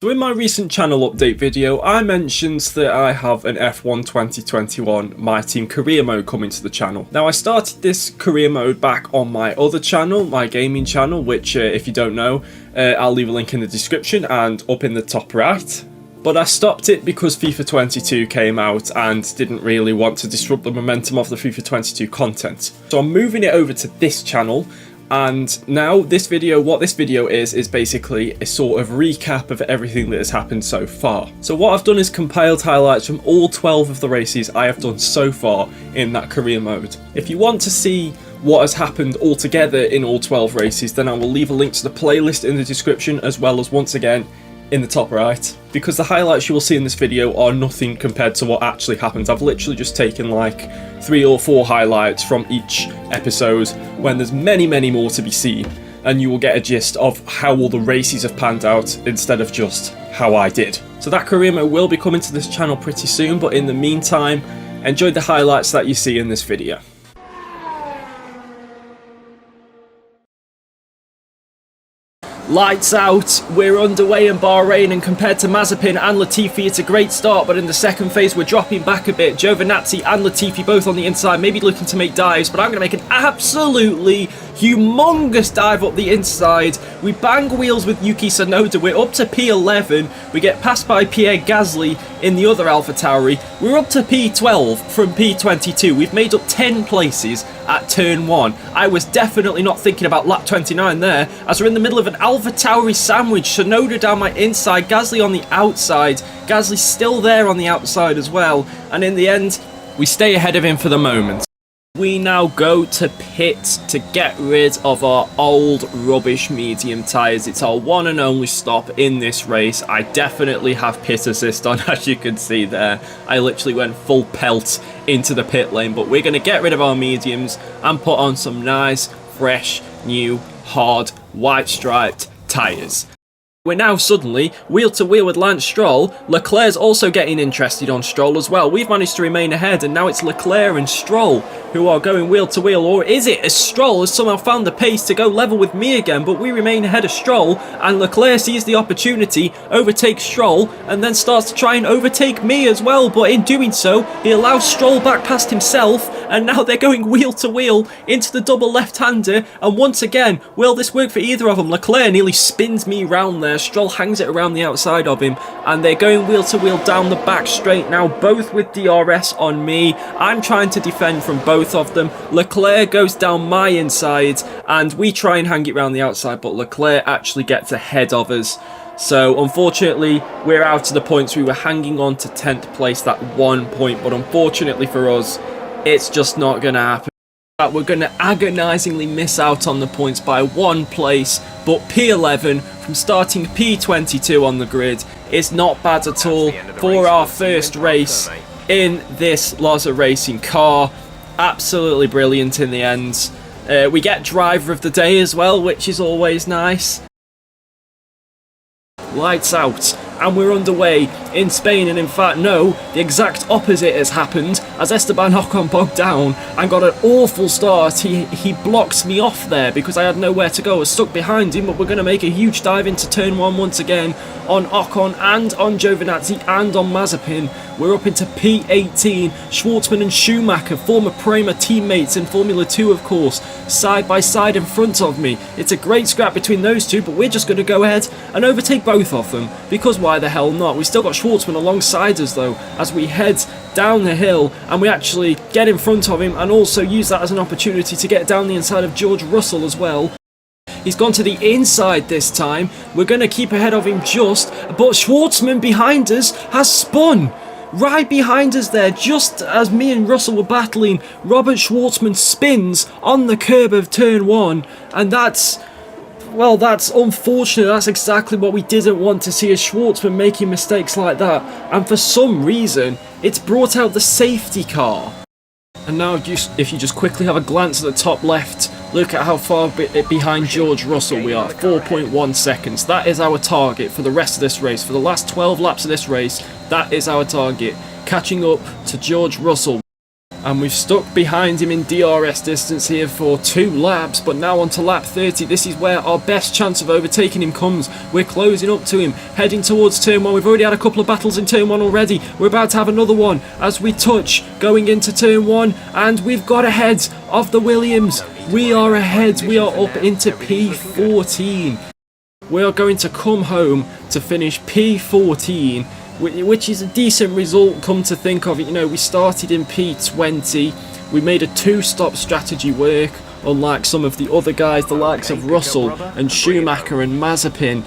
So in my recent channel update video, I mentioned that I have an F1 2021 My Team career mode coming to the channel. Now I started this career mode back on my other channel, my gaming channel, which if you don't know, I'll leave a link in the description and up in the top right. But I stopped it because FIFA 22 came out and didn't really want to disrupt the momentum of the FIFA 22 content. So I'm moving it over to this channel. And now what this video is basically a sort of recap of everything that has happened so far. So what I've done is compiled highlights from all 12 of the races I have done so far in that career mode. If you want to see what has happened altogether in all 12 races, then I will leave a link to the playlist in the description, as well as once again in the top right, because the highlights you will see in this video are nothing compared to what actually happened. I've literally just taken like 3 or 4 highlights from each episode when there's many more to be seen, and you will get a gist of how all the races have panned out instead of just how I did. So that career mode will be coming to this channel pretty soon, but in the meantime, enjoy the highlights that you see in this video. Lights out, we're underway in Bahrain, and compared to Mazepin and Latifi, it's a great start, but in the second phase we're dropping back a bit. Giovinazzi and Latifi both on the inside, maybe looking to make dives, but I'm going to make an absolutely humongous dive up the inside. We bang wheels with Yuki Tsunoda, we're up to P11, we get passed by Pierre Gasly in the other AlphaTauri, we're up to P12 from P22, we've made up 10 places at turn 1. I was definitely not thinking about lap 29 there, as we're in the middle of an AlphaTauri sandwich. Tsunoda down my inside, Gasly on the outside, Gasly still there on the outside as well, and in the end we stay ahead of him for the moment. We now go to pit to get rid of our old rubbish medium tyres. It's our one and only stop in this race. I definitely have pit assist on, as you can see there. I literally went full pelt into the pit lane, but we're going to get rid of our mediums and put on some nice, fresh, new, hard, white striped tyres. We're now suddenly wheel to wheel with Lance Stroll. Leclerc's also getting interested on Stroll as well. We've managed to remain ahead, and now it's Leclerc and Stroll who are going wheel to wheel. Or is it as Stroll has somehow found the pace to go level with me again, but we remain ahead of Stroll, and Leclerc sees the opportunity, overtakes Stroll, and then starts to try and overtake me as well, but in doing so he allows Stroll back past himself, and now they're going wheel to wheel into the double left-hander, and once again, will this work for either of them? Leclerc nearly spins me round there, Stroll hangs it around the outside of him, and they're going wheel to wheel down the back straight now, both with DRS on me. I'm trying to defend from both of them. Leclerc goes down my inside, and we try and hang it around the outside, but Leclerc actually gets ahead of us. So unfortunately we're out of the points. We were hanging on to 10th place, that 1 point, but unfortunately for us it's just not going to happen. We're going to agonisingly miss out on the points by 1 place, but P11 from starting P22 on the grid is not bad at all for our first race in this Loza Racing car. Absolutely brilliant in the end. We get driver of the day as well, which is always nice. Lights out, and we're underway in Spain, and in fact no, the exact opposite has happened, as Esteban Ocon bogged down and got an awful start. He blocks me off there because I had nowhere to go. I was stuck behind him, but we're going to make a huge dive into turn 1 once again on Ocon and on Giovinazzi and on Mazepin. We're up into P18. Schwartzman and Schumacher, former Prema teammates in Formula 2 of course, side by side in front of me. It's a great scrap between those two, but we're just going to go ahead and overtake both of them, because why the hell not? We still got Schwartzman alongside us though, as we head down the hill, and we actually get in front of him and also use that as an opportunity to get down the inside of George Russell as well. He's gone to the inside this time. We're going to keep ahead of him just, but Schwartzman behind us has spun. Right behind us there, just as me and Russell were battling, Robert Schwartzman spins on the curb of turn 1, and that's unfortunate. That's exactly what we didn't want to see, is Schwartzman making mistakes like that, and for some reason it's brought out the safety car. And now if you just quickly have a glance at the top left, look at how far behind George Russell we are, 4.1 seconds. That is our target for the rest of this race. For the last 12 laps of this race, that is our target, catching up to George Russell. And we've stuck behind him in DRS distance here for 2 laps, but now on to lap 30. This is where our best chance of overtaking him comes. We're closing up to him, heading towards turn 1. We've already had a couple of battles in turn 1 already. We're about to have another one as we touch going into turn 1, and we've got ahead of the Williams. We are ahead. We are up into P14. We are going to come home to finish P14, which is a decent result, come to think of it. You know, we started in P20, we made a 2-stop strategy work, unlike some of the other guys, the likes of Russell and Schumacher and Mazepin.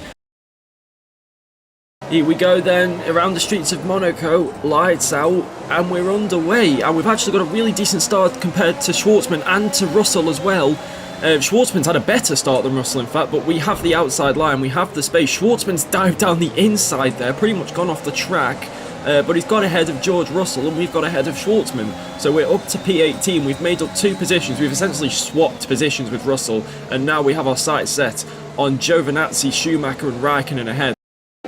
Here we go then, around the streets of Monaco, lights out, and we're underway. And we've actually got a really decent start compared to Schwartzman and to Russell as well. Schwartzman's had a better start than Russell, in fact, but we have the outside line, we have the space. Schwartzman's dived down the inside there, pretty much gone off the track, but he's got ahead of George Russell and we've got ahead of Schwartzman. So we're up to P18, we've made up 2 positions, we've essentially swapped positions with Russell, and now we have our sights set on Giovinazzi, Schumacher and Raikkonen ahead.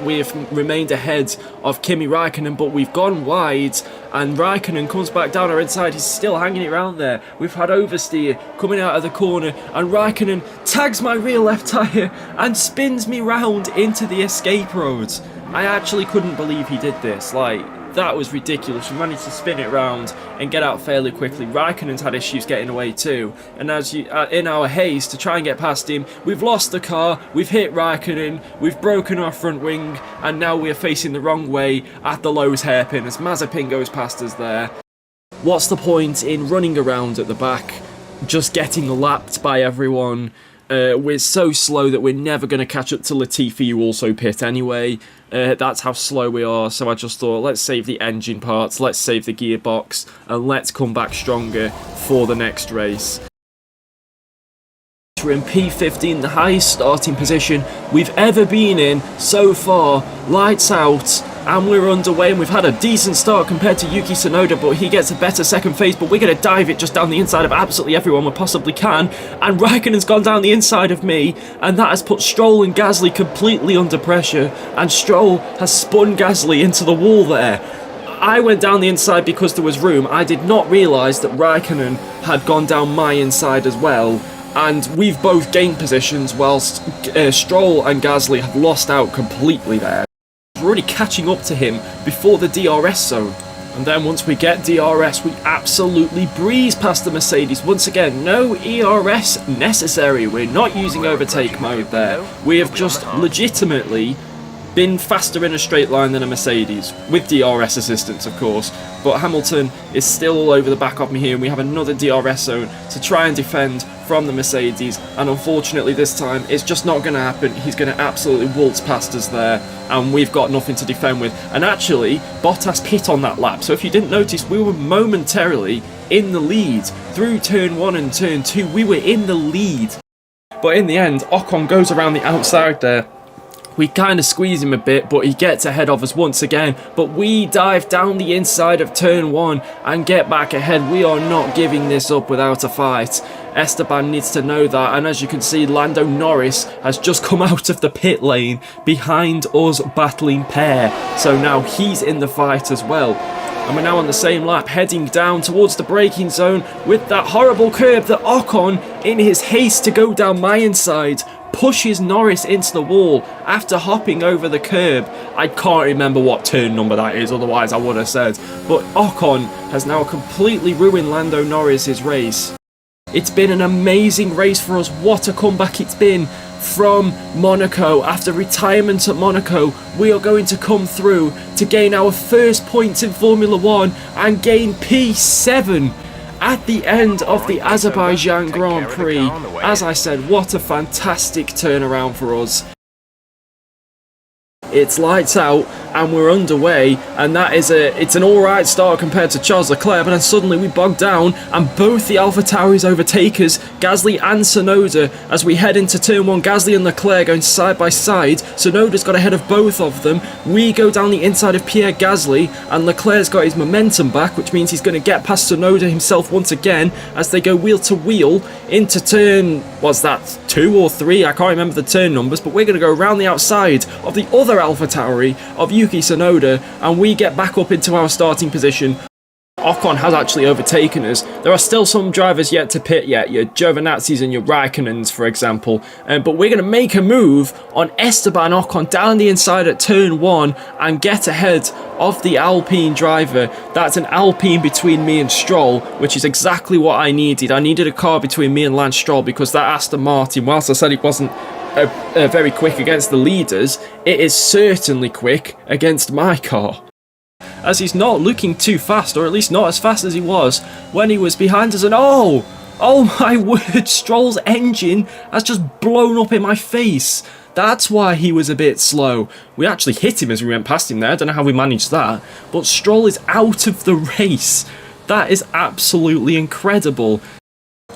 We've remained ahead of Kimi Raikkonen, but we've gone wide, and Raikkonen comes back down our inside. He's still hanging it around there. We've had oversteer coming out of the corner, and Raikkonen tags my rear left tyre and spins me round into the escape road. I actually couldn't believe he did this. Like, that was ridiculous. We managed to spin it round and get out fairly quickly. Raikkonen's had issues getting away too, and as you in our haste to try and get past him, we've lost the car, we've hit Raikkonen, we've broken our front wing, and now we're facing the wrong way at the Lowe's hairpin as Mazepin goes past us there. What's the point in running around at the back, just getting lapped by everyone? We're so slow that we're never going to catch up to Latifi, who also pit anyway. That's how slow we are, so I just thought, let's save the engine parts, let's save the gearbox, and let's come back stronger for the next race. We're in P15, the highest starting position we've ever been in so far. Lights out, and we're underway, and we've had a decent start compared to Yuki Tsunoda, but he gets a better second phase, but we're going to dive it just down the inside of absolutely everyone we possibly can, and Raikkonen's gone down the inside of me, and that has put Stroll and Gasly completely under pressure, and Stroll has spun Gasly into the wall there. I went down the inside because there was room. I did not realise that Raikkonen had gone down my inside as well, and we've both gained positions whilst Stroll and Gasly have lost out completely there. We're already catching up to him before the DRS zone, and then once we get DRS we absolutely breeze past the Mercedes. Once again, no ERS necessary. We're not using overtake mode there. We have just legitimately been faster in a straight line than a Mercedes, with DRS assistance of course, but Hamilton is still all over the back of me here, and we have another DRS zone to try and defend from the Mercedes, and unfortunately this time it's just not going to happen. He's going to absolutely waltz past us there, and we've got nothing to defend with. And actually, Bottas pit on that lap, so if you didn't notice, we were momentarily in the lead. Through turn 1 and turn 2, we were in the lead. But in the end, Ocon goes around the outside there. We kind of squeeze him a bit, but he gets ahead of us once again. But we dive down the inside of turn 1 and get back ahead. We are not giving this up without a fight. Esteban needs to know that, and as you can see, Lando Norris has just come out of the pit lane behind us battling pair. So now he's in the fight as well. And we're now on the same lap, heading down towards the braking zone with that horrible curb that Ocon, in his haste to go down my inside, pushes Norris into the wall after hopping over the curb. I can't remember what turn number that is, otherwise I would have said. But Ocon has now completely ruined Lando Norris's race. It's been an amazing race for us. What a comeback it's been from Monaco. After retirement at Monaco, we are going to come through to gain our first points in Formula 1 and gain P7 at the end of the Azerbaijan Grand Prix. As I said, what a fantastic turnaround for us. It's lights out and we're underway, and it's an alright start compared to Charles Leclerc, but then suddenly we bog down and both the AlphaTauris overtake us, Gasly and Tsunoda, as we head into turn 1. Gasly and Leclerc going side by side. Tsunoda's got ahead of both of them. We go down the inside of Pierre Gasly, and Leclerc's got his momentum back, which means he's going to get past Tsunoda himself once again as they go wheel to wheel into turn, what's that, 2 or 3? I can't remember the turn numbers, but we're going to go around the outside of the other AlphaTauri of Yuki Tsunoda, and we get back up into our starting position Ocon has actually overtaken us. There are still some drivers yet to pit yet, your Giovinazzis and your Raikkonens, for example. But we're going to make a move on Esteban Ocon down the inside at turn 1 and get ahead of the Alpine driver. That's an Alpine between me and Stroll, which is exactly what I needed. I needed a car between me and Lance Stroll because that Aston Martin, whilst I said it wasn't very quick against the leaders, it is certainly quick against my car. As he's not looking too fast, or at least not as fast as he was when he was behind us, and oh my word, Stroll's engine has just blown up in my face. That's why he was a bit slow. We actually hit him as we went past him there. I don't know how we managed that. But Stroll is out of the race. That is absolutely incredible.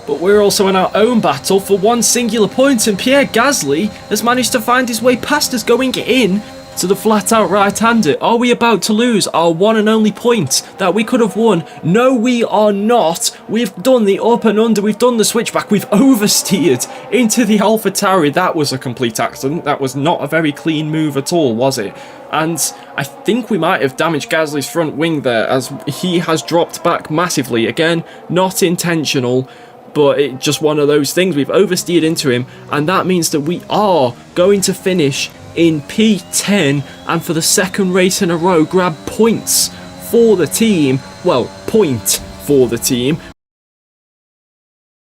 But we're also in our own battle for one singular point, and Pierre Gasly has managed to find his way past us going in to the flat-out right-hander. Are we about to lose our one and only point that we could have won? No, we are not. We've done the up and under. We've done the switchback. We've oversteered into the AlphaTauri. That was a complete accident. That was not a very clean move at all, was it? And I think we might have damaged Gasly's front wing there, as he has dropped back massively. Again, not intentional, but it's just one of those things. We've oversteered into him, and that means that we are going to finish in P10 and for the second race in a row grab points for the team. Well, point for the team.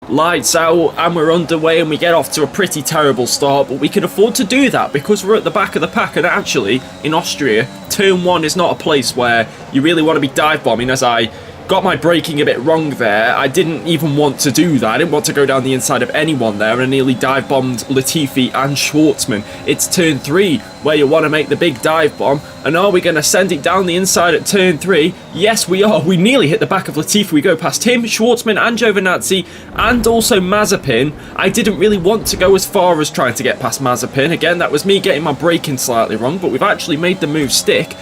Lights out, and we're underway, and we get off to a pretty terrible start, but we can afford to do that because we're at the back of the pack. And actually, in Austria, turn 1 is not a place where you really want to be dive bombing, as I got my braking a bit wrong there. I didn't even want to do that. I didn't want to go down the inside of anyone there, and I nearly dive bombed Latifi and Schwartzman. It's turn 3 where you want to make the big dive bomb. And are we going to send it down the inside at turn 3? Yes, we are. We nearly hit the back of Latifi. We go past him, Schwartzman and Giovinazzi, and also Mazepin. I didn't really want to go as far as trying to get past Mazepin. Again, that was me getting my braking slightly wrong, but we've actually made the move stick.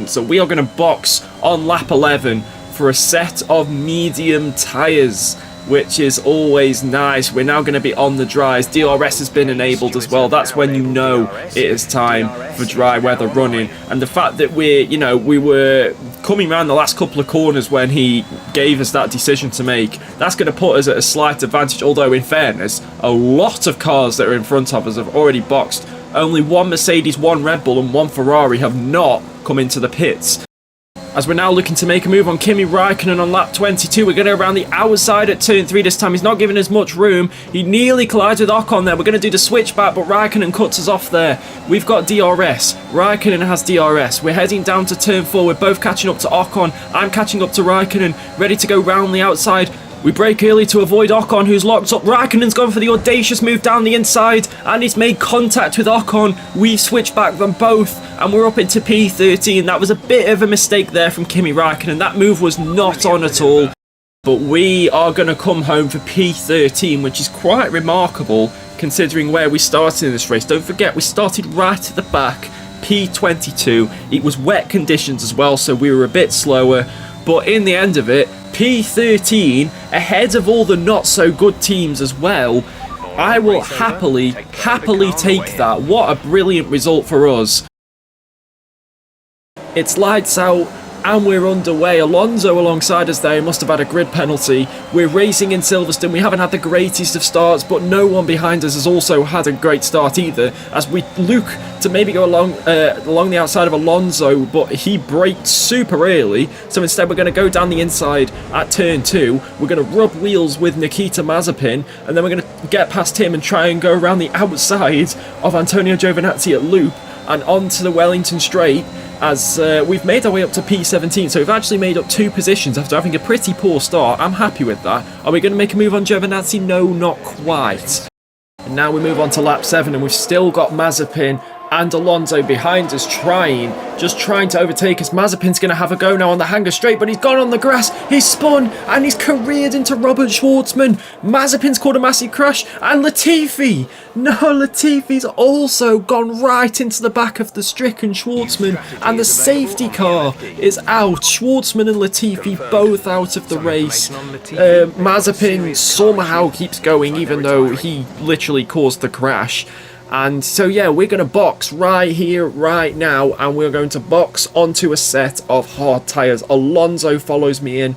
So we are going to box on lap 11 for a set of medium tyres, which is always nice. We're now going to be on the dries. DRS has been enabled as well. That's when you know it is time for dry weather running. And the fact that we were coming around the last couple of corners when he gave us that decision to make, that's going to put us at a slight advantage. Although in fairness, a lot of cars that are in front of us have already boxed. Only one Mercedes, one Red Bull and one Ferrari have not come into the pits. As we're now looking to make a move on Kimi Raikkonen on lap 22, we're going to go around the outside at turn 3 this time. He's not giving us much room. He nearly collides with Ocon there. We're going to do the switchback, but Raikkonen cuts us off there. We've got DRS. Raikkonen has DRS. We're heading down to turn 4. We're both catching up to Ocon. I'm catching up to Raikkonen, ready to go round the outside. We brake early to avoid Ocon, who's locked up. Raikkonen's gone for the audacious move down the inside, and he's made contact with Ocon. We've switched back them both, and we're up into P13. That was a bit of a mistake there from Kimi Raikkonen. That move was not on at all. But we are going to come home for P13, which is quite remarkable considering where we started in this race. Don't forget, we started right at the back, P22. It was wet conditions as well, so we were a bit slower. But in the end of it, P13, ahead of all the not so good teams as well. I will happily take that. What a brilliant result for us. It's lights out and we're underway. Alonso alongside us there, he must have had a grid penalty. We're racing in Silverstone. We haven't had the greatest of starts, but no one behind us has also had a great start either, as we look to maybe go along the outside of Alonso, but he braked super early, so instead we're going to go down the inside at turn 2. We're going to rub wheels with Nikita Mazepin, and then we're going to get past him and try and go around the outside of Antonio Giovinazzi at loop and onto the Wellington Straight, as we've made our way up to P17. So we've actually made up 2 positions after having a pretty poor start. I'm happy with that. Are we going to make a move on Giovinazzi? No, not quite. And now we move on to lap 7, and we've still got Mazepin and Alonso behind us just trying to overtake us. Mazepin's going to have a go now on the hanger straight, but he's gone on the grass. He's spun and he's careered into Robert Schwartzman. Mazepin's caught a massive crash, and Latifi. No, Latifi's also gone right into the back of the stricken Schwartzman, and the safety car is out. Schwartzman and Latifi both out of the race. Mazepin somehow keeps going, even though he literally caused the crash. And so yeah, we're going to box right here, right now, and we're going to box onto a set of hard tyres. Alonso follows me in.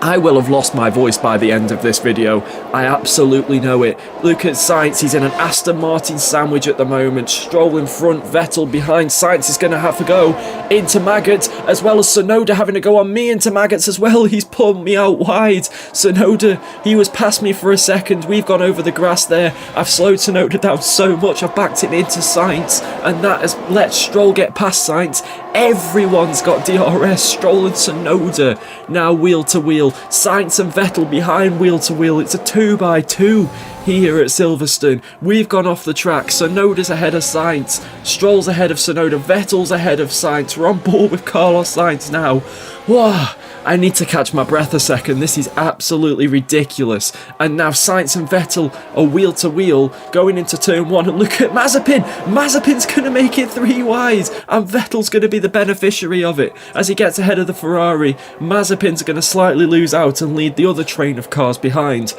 I will have lost my voice by the end of this video. I absolutely know it. Look at Sainz, he's in an Aston Martin sandwich at the moment. Stroll in front, Vettel behind. Sainz is going to have to go into Maggots, as well as Tsunoda having to go on me into Maggots as well. He's pulled me out wide. Tsunoda, he was past me for a second. We've gone over the grass there. I've slowed Tsunoda down so much. I've backed him into Sainz, and that has let Stroll get past Sainz. Everyone's got DRS. Stroll and Tsunoda now wheel to wheel. Sainz and Vettel behind wheel to wheel. It's a 2x2 here at Silverstone. We've gone off the track. Tsunoda's ahead of Sainz. Stroll's ahead of Tsunoda. Vettel's ahead of Sainz. We're on board with Carlos Sainz now. Whoa. I need to catch my breath a second. This is absolutely ridiculous. And now Sainz and Vettel are wheel to wheel going into turn 1. And look at Mazepin. Mazepin's going to make it 3 wide. And Vettel's going to be the beneficiary of it. As he gets ahead of the Ferrari, Mazepin's going to slightly lose out and lead the other train of cars behind.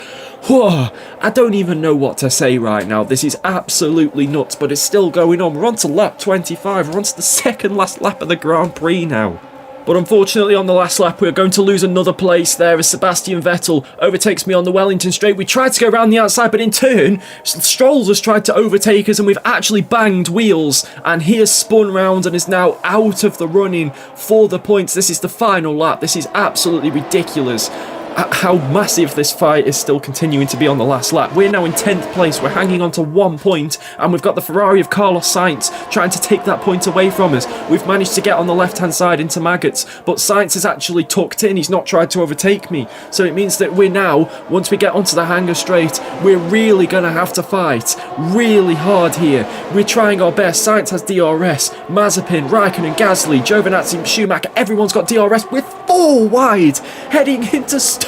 Whoa, I don't even know what to say right now. This is absolutely nuts, but it's still going on. We're on to lap 25. We're on to the second last lap of the Grand Prix now. But unfortunately on the last lap we're going to lose another place there as Sebastian Vettel overtakes me on the Wellington straight. We tried to go around the outside, but in turn Stroll has tried to overtake us and we've actually banged wheels, and he has spun round and is now out of the running for the points. This is the final lap. This is absolutely ridiculous how massive this fight is still continuing to be on the last lap. We're now in 10th place. We're hanging on to 1 point, and we've got the Ferrari of Carlos Sainz trying to take that point away from us. We've managed to get on the left-hand side into Maggots, but Sainz is actually tucked in. He's not tried to overtake me. So it means that we're now, once we get onto the hanger straight, we're really going to have to fight really hard here. We're trying our best. Sainz has DRS. Mazepin, Raikkonen, Gasly, Giovinazzi, Schumacher, everyone's got DRS. We're 4 wide heading into Stowe.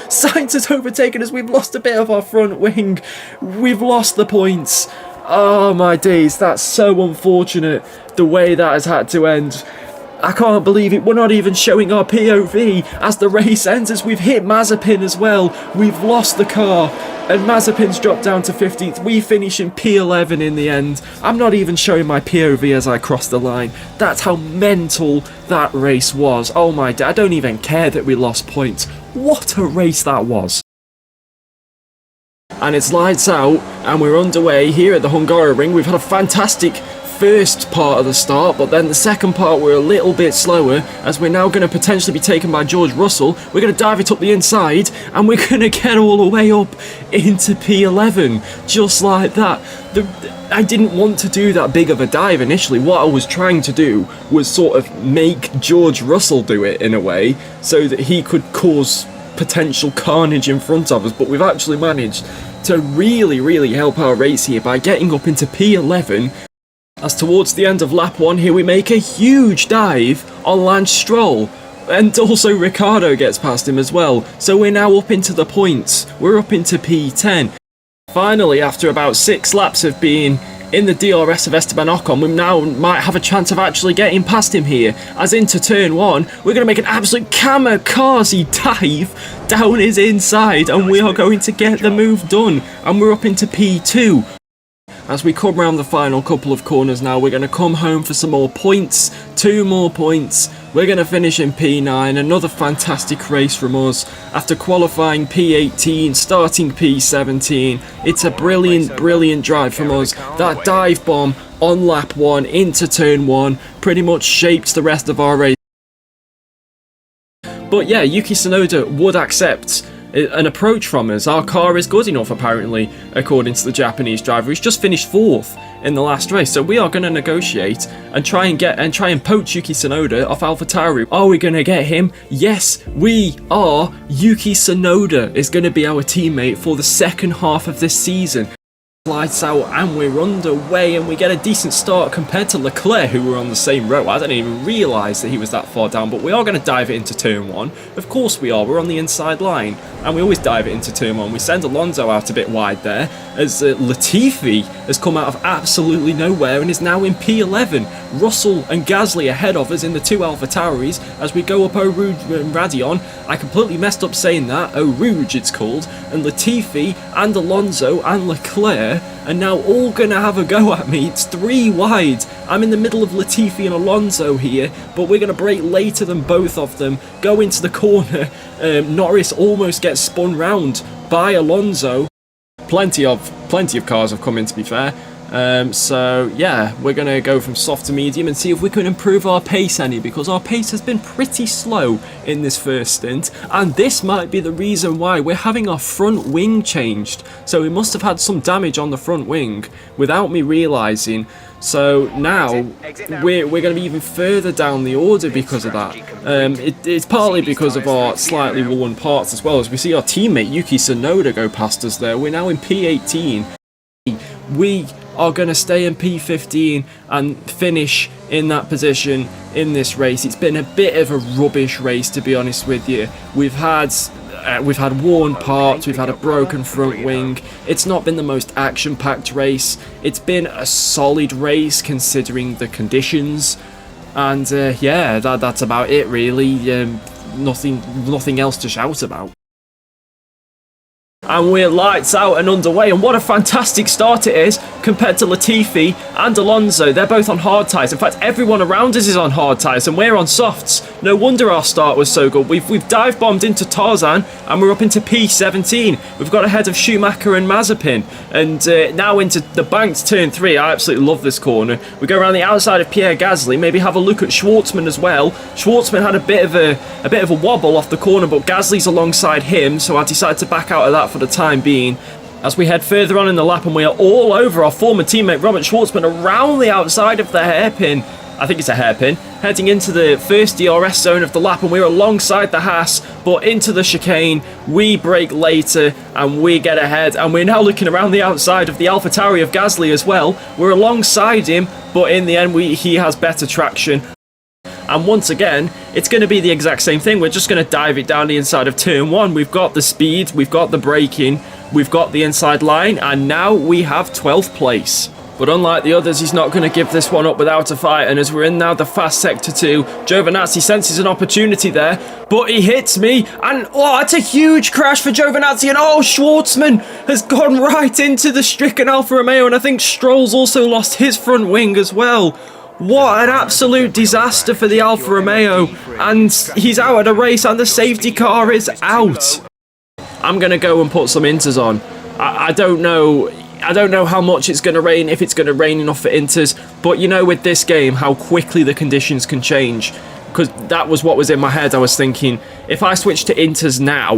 Sainz has overtaken us. We've lost a bit of our front wing. We've lost the points. Oh my days, that's so unfortunate the way that has had to end. I can't believe it. We're not even showing our POV as the race ends, as we've hit Mazepin as well. We've lost the car and Mazepin's dropped down to 15th. We finish in P11 in the end. I'm not even showing my POV as I cross the line. That's how mental that race was. Oh my god, I don't even care that we lost points. What a race that was. And it's lights out and we're underway here at the Hungaroring. We've had a fantastic first part of the start, but then the second part we're a little bit slower, as we're now going to potentially be taken by George Russell. We're going to dive it up the inside and we're going to get all the way up into P11 just like that. I didn't want to do that big of a dive initially. What I was trying to do was sort of make George Russell do it in a way so that he could cause potential carnage in front of us, but we've actually managed to really help our race here by getting up into P11. As towards the end of lap 1 here we make a huge dive on Lance Stroll, and also Ricciardo gets past him as well, so we're now up into the points. We're up into P10. Finally, after about 6 laps of being in the DRS of Esteban Ocon, we now might have a chance of actually getting past him here, as into turn 1 we're going to make an absolute kamikaze dive down his inside and we are going to get the move done, and we're up into P2. As we come round the final couple of corners now, we're going to come home for some more points, 2 more points. We're going to finish in P9, another fantastic race from us. After qualifying P18, starting P17, it's a brilliant drive from us. That dive bomb on lap 1 into turn 1 pretty much shaped the rest of our race. But yeah, Yuki Tsunoda would accept an approach from us. Our car is good enough, apparently, according to the Japanese driver. He's just finished 4th in the last race, so we are going to negotiate and try and poach Yuki Tsunoda off AlphaTauri. Are we going to get him? Yes, we are. Yuki Tsunoda is going to be our teammate for the second half of this season. Lights out and we're underway, and we get a decent start compared to Leclerc, who were on the same row. I didn't even realise that he was that far down, but we are going to dive it into turn 1. Of course we are. We're on the inside line and we always dive it into turn 1. We send Alonso out a bit wide there as Latifi has come out of absolutely nowhere and is now in P11. Russell and Gasly ahead of us in the 2 AlphaTauris as we go up Eau Rouge and Radion. I completely messed up saying that. Eau Rouge it's called. And Latifi and Alonso and Leclerc here are now all going to have a go at me. It's 3 wide. I'm in the middle of Latifi and Alonso here, but we're going to brake later than both of them. Go into the corner. Norris almost gets spun round by Alonso. Plenty of cars have come in, to be fair. So yeah, we're going to go from soft to medium and see if we can improve our pace any, because our pace has been pretty slow in this first stint, and this might be the reason why we're having our front wing changed. So we must have had some damage on the front wing without me realising. So now we're going to be even further down the order because of that. It's partly because of our slightly worn parts as well. As we see our teammate Yuki Tsunoda go past us there, we're now in P18. We are going to stay in P15 and finish in that position in this race. It's been a bit of a rubbish race, to be honest with you. We've had worn parts, we've had a broken front wing. It's not been the most action-packed race. It's been a solid race considering the conditions, and yeah, that's about it really. Nothing else to shout about. And we're lights out and underway, and what a fantastic start it is compared to Latifi and Alonso. They're both on hard tyres. In fact, everyone around us is on hard tyres and we're on softs. No wonder our start was so good. We've dive bombed into Tarzan and we're up into P17. We've got ahead of Schumacher and Mazepin, and now into the banked turn 3. I absolutely love this corner. We go around the outside of Pierre Gasly, maybe have a look at Schwartzman as well. Schwartzman had a bit of a wobble off the corner, but Gasly's alongside him, so I decided to back out of that for the time being. As we head further on in the lap, and we are all over our former teammate Robert Schwartzman around the outside of the hairpin. I think it's a hairpin, heading into the first DRS zone of the lap, and we're alongside the Haas, but into the chicane. We brake later and we get ahead, and we're now looking around the outside of the AlphaTauri of Gasly as well. We're alongside him, but in the end he has better traction. And once again, it's going to be the exact same thing. We're just going to dive it down the inside of turn 1. We've got the speed, we've got the braking, we've got the inside line, and now we have 12th place. But unlike the others, he's not going to give this one up without a fight. And as we're in now the fast sector 2, Giovinazzi senses an opportunity there, but he hits me. And oh, it's a huge crash for Giovinazzi. And oh, Schwartzman has gone right into the stricken Alfa Romeo. And I think Stroll's also lost his front wing as well. What an absolute disaster for the Alfa Romeo. And he's out of the race and the safety car is out. I'm going to go and put some inters on. I don't know how much it's going to rain, if it's going to rain enough for inters. But you know, with this game, how quickly the conditions can change. Because that was what was in my head. I was thinking, if I switch to inters now,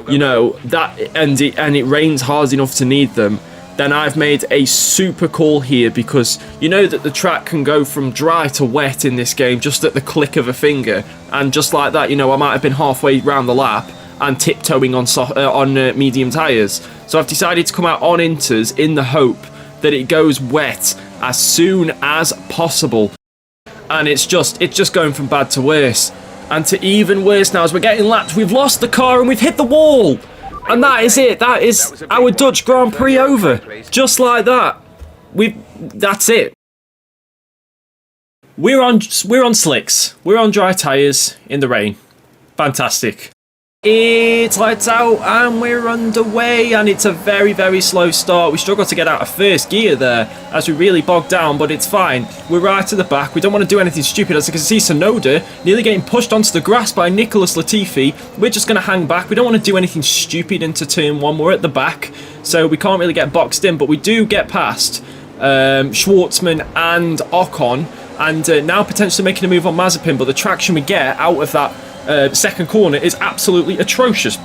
you know, that and it rains hard enough to need them, then I've made a super call here, because you know that the track can go from dry to wet in this game just at the click of a finger. And just like that, you know, I might have been halfway round the lap and tiptoeing on medium tyres. So I've decided to come out on inters in the hope that it goes wet as soon as possible. And it's just going from bad to worse. And to even worse now as we're getting lapped. We've lost the car and we've hit the wall. And that is it. That is our Dutch Grand Prix over. Just like that. That's it. We're on slicks. We're on dry tyres in the rain. Fantastic. It's lights out and we're underway, and it's a very, very slow start. We struggled to get out of first gear there as we really bogged down, but it's fine. We're right at the back. We don't want to do anything stupid, as you can see Tsunoda nearly getting pushed onto the grass by Nicholas Latifi. We're just going to hang back. We don't want to do anything stupid into turn 1. We're at the back, so we can't really get boxed in, but we do get past Schwartzman and Ocon, and now potentially making a move on Mazepin, but the traction we get out of that second corner is absolutely atrocious.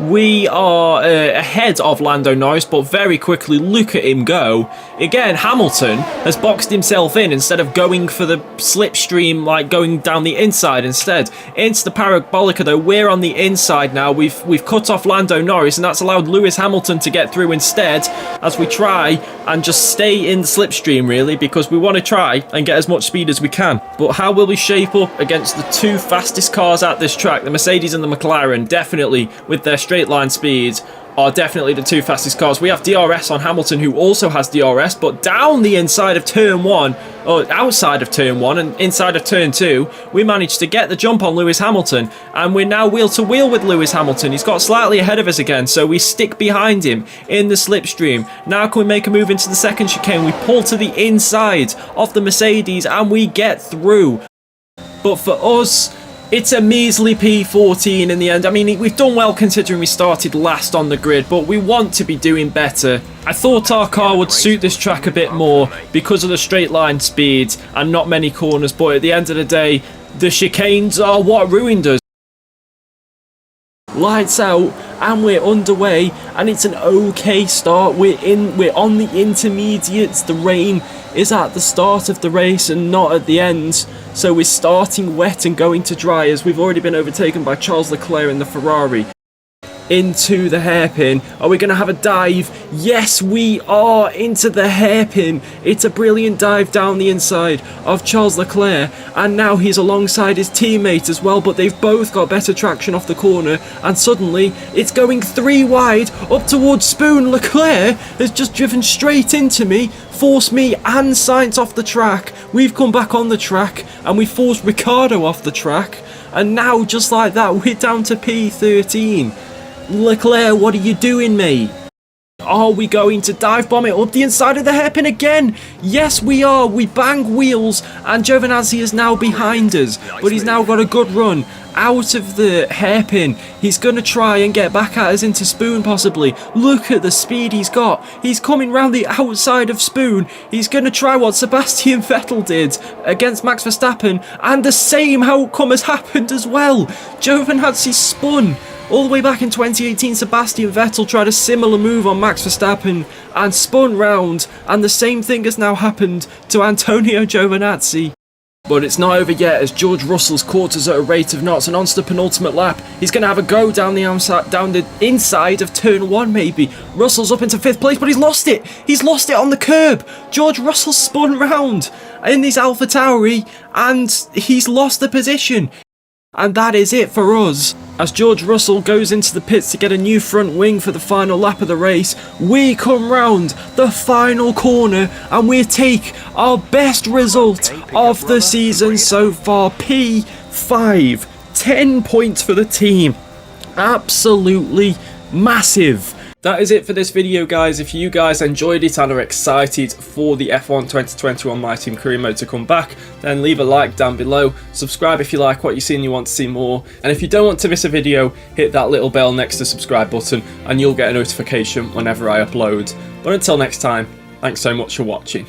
We are ahead of Lando Norris, but very quickly, look at him go. Again, Hamilton has boxed himself in instead of going for the slipstream, like going down the inside instead. Into the Parabolica though, we're on the inside now. We've cut off Lando Norris, and that's allowed Lewis Hamilton to get through instead, as we try and just stay in the slipstream really, because we want to try and get as much speed as we can. But how will we shape up against the two fastest cars at this track, the Mercedes and the McLaren? Definitely with their straight line speed are definitely the two fastest cars. We have DRS on Hamilton, who also has DRS, but down the inside of turn 1, or outside of turn 1 and inside of turn 2, we managed to get the jump on Lewis Hamilton, and we're now wheel to wheel with Lewis Hamilton. He's got slightly ahead of us again, so we stick behind him in the slipstream. Now can we make a move into the second chicane? We pull to the inside of the Mercedes and we get through. But for us, it's a measly P14 in the end. I mean, we've done well considering we started last on the grid, but we want to be doing better. I thought our car would suit this track a bit more because of the straight line speed and not many corners, but at the end of the day, the chicanes are what ruined us. Lights out and we're underway, and it's an okay start. We're on the intermediates. The rain is at the start of the race and not at the end, so we're starting wet and going to dry as we've already been overtaken by Charles Leclerc in the Ferrari. Into the hairpin. Are we going to have a dive? Yes, we are, into the hairpin. It's a brilliant dive down the inside of Charles Leclerc, and now he's alongside his teammate as well, but they've both got better traction off the corner, and suddenly it's going 3 wide up towards Spoon. Leclerc has just driven straight into me, forced me and Sainz off the track. We've come back on the track and we forced Ricciardo off the track, and now just like that we're down to P13. Leclerc, what are you doing, mate? Are we going to dive bomb it up the inside of the hairpin again? Yes, we are. We bang wheels, and Giovinazzi is now behind us, but he's now got a good run out of the hairpin. He's going to try and get back at us into Spoon, possibly. Look at the speed he's got. He's coming round the outside of Spoon. He's going to try what Sebastian Vettel did against Max Verstappen, and the same outcome has happened as well. Giovinazzi spun. All the way back in 2018, Sebastian Vettel tried a similar move on Max Verstappen and spun round, and the same thing has now happened to Antonio Giovinazzi. But it's not over yet, as George Russell's caught us at a rate of knots, and on to the penultimate lap. He's going to have a go down the inside of turn 1 maybe. Russell's up into 5th place, but he's lost it. He's lost it on the curb. George Russell spun round in this AlphaTauri, and he's lost the position. And that is it for us. As George Russell goes into the pits to get a new front wing for the final lap of the race, we come round the final corner and we take our best result of the season so far. P5. 10 points for the team. Absolutely massive. That is it for this video, guys. If you guys enjoyed it and are excited for the F1 2021 My Team Career Mode to come back, then leave a like down below. Subscribe if you like what you see and you want to see more. And if you don't want to miss a video, hit that little bell next to the subscribe button and you'll get a notification whenever I upload. But until next time, thanks so much for watching.